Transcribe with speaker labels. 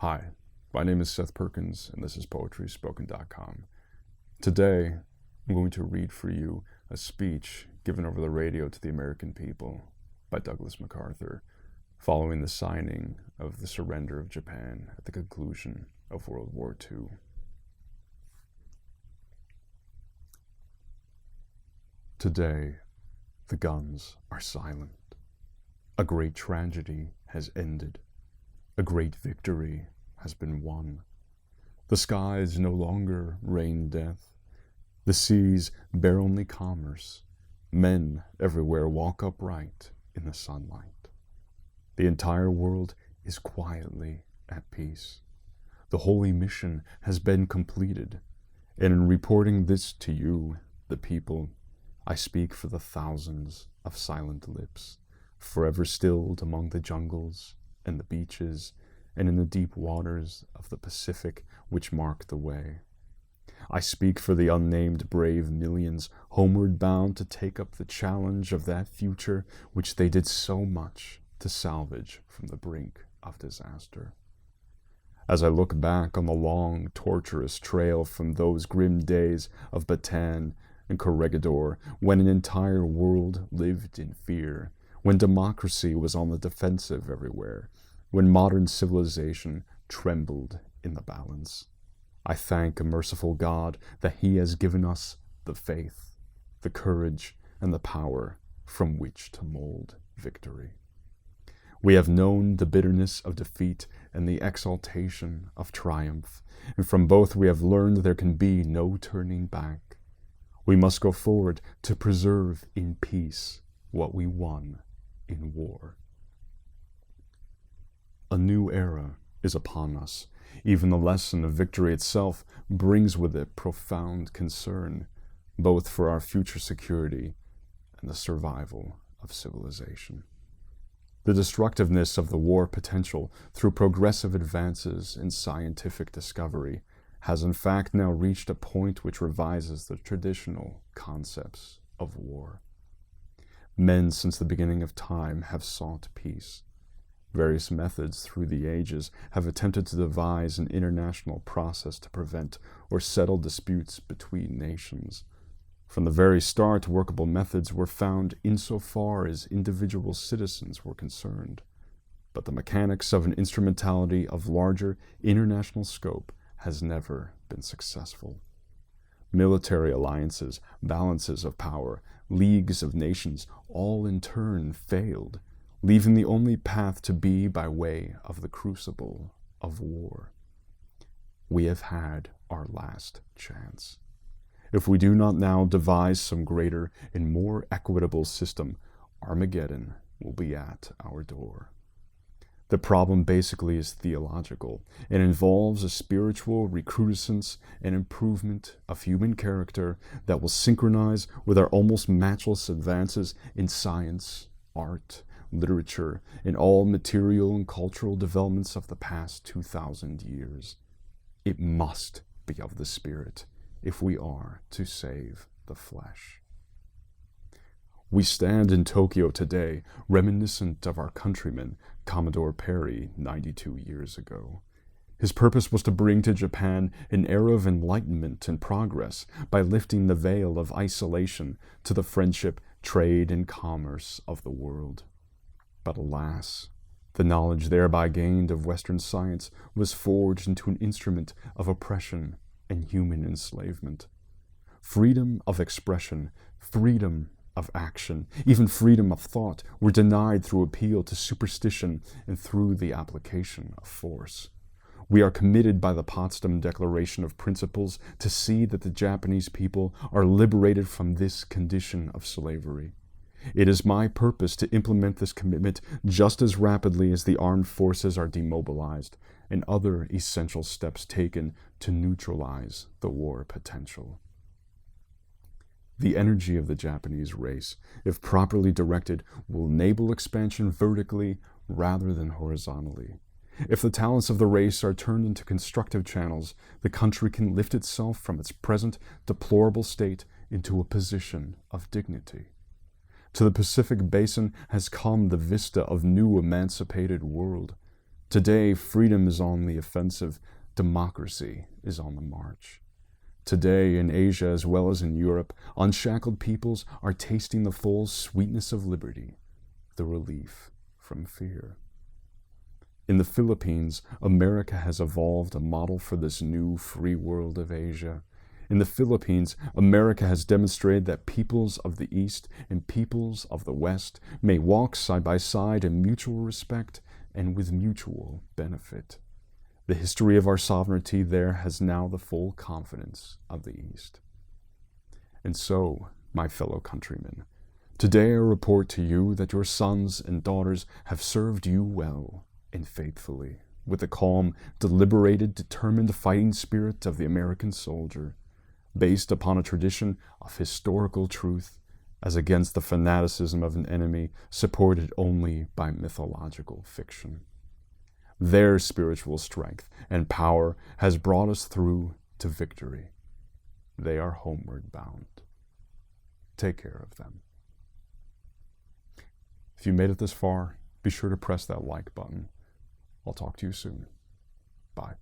Speaker 1: Hi, my name is Seth Perkins, and this is PoetrySpoken.com. Today, I'm going to read for you a speech given over the radio to the American people by Douglas MacArthur following the signing of the surrender of Japan at the conclusion of World War II. Today, the guns are silent. A great tragedy has ended. A great victory has been won. The skies no longer rain death. The seas bear only commerce. Men everywhere walk upright in the sunlight. The entire world is quietly at peace. The holy mission has been completed, and in reporting this to you, the people, I speak for the thousands of silent lips, forever stilled among the jungles and the beaches and in the deep waters of the Pacific which mark the way. I speak for the unnamed brave millions homeward bound to take up the challenge of that future which they did so much to salvage from the brink of disaster. As I look back on the long, tortuous trail from those grim days of Bataan and Corregidor, when an entire world lived in fear, when democracy was on the defensive everywhere, when modern civilization trembled in the balance, I thank a merciful God that He has given us the faith, the courage, and the power from which to mold victory. We have known the bitterness of defeat and the exultation of triumph, and from both we have learned there can be no turning back. We must go forward to preserve in peace what we won in war. A new era is upon us. Even the lesson of victory itself brings with it profound concern, both for our future security and the survival of civilization. The destructiveness of the war potential through progressive advances in scientific discovery has in fact now reached a point which revises the traditional concepts of war. Men since the beginning of time have sought peace. Various methods through the ages have attempted to devise an international process to prevent or settle disputes between nations. From the very start, workable methods were found insofar as individual citizens were concerned. But the mechanics of an instrumentality of larger international scope has never been successful. Military alliances, balances of power, leagues of nations, all in turn failed, leaving the only path to be by way of the crucible of war. We have had our last chance. If we do not now devise some greater and more equitable system, Armageddon will be at our door. The problem basically is theological and involves a spiritual recrudescence and improvement of human character that will synchronize with our almost matchless advances in science, art, literature, and all material and cultural developments of the past 2,000 years. It must be of the Spirit if we are to save the flesh. We stand in Tokyo today, reminiscent of our countryman, Commodore Perry, 92 years ago. His purpose was to bring to Japan an era of enlightenment and progress by lifting the veil of isolation to the friendship, trade, and commerce of the world. But alas, the knowledge thereby gained of Western science was forged into an instrument of oppression and human enslavement. Freedom of expression, freedom of action, even freedom of thought were denied through appeal to superstition and through the application of force. We are committed by the Potsdam Declaration of Principles to see that the Japanese people are liberated from this condition of slavery. It is my purpose to implement this commitment just as rapidly as the armed forces are demobilized and other essential steps taken to neutralize the war potential. The energy of the Japanese race, if properly directed, will enable expansion vertically rather than horizontally. If the talents of the race are turned into constructive channels, the country can lift itself from its present deplorable state into a position of dignity. To the Pacific Basin has come the vista of new emancipated world. Today, freedom is on the offensive. Democracy is on the march. Today, in Asia as well as in Europe, unshackled peoples are tasting the full sweetness of liberty, the relief from fear. In the Philippines, America has evolved a model for this new free world of Asia. In the Philippines, America has demonstrated that peoples of the East and peoples of the West may walk side by side in mutual respect and with mutual benefit. The history of our sovereignty there has now the full confidence of the East. And so, my fellow countrymen, today I report to you that your sons and daughters have served you well and faithfully, with the calm, deliberated, determined fighting spirit of the American soldier, based upon a tradition of historical truth, as against the fanaticism of an enemy supported only by mythological fiction. Their spiritual strength and power has brought us through to victory. They are homeward bound. Take care of them. If you made it this far, be sure to press that like button. I'll talk to you soon. Bye.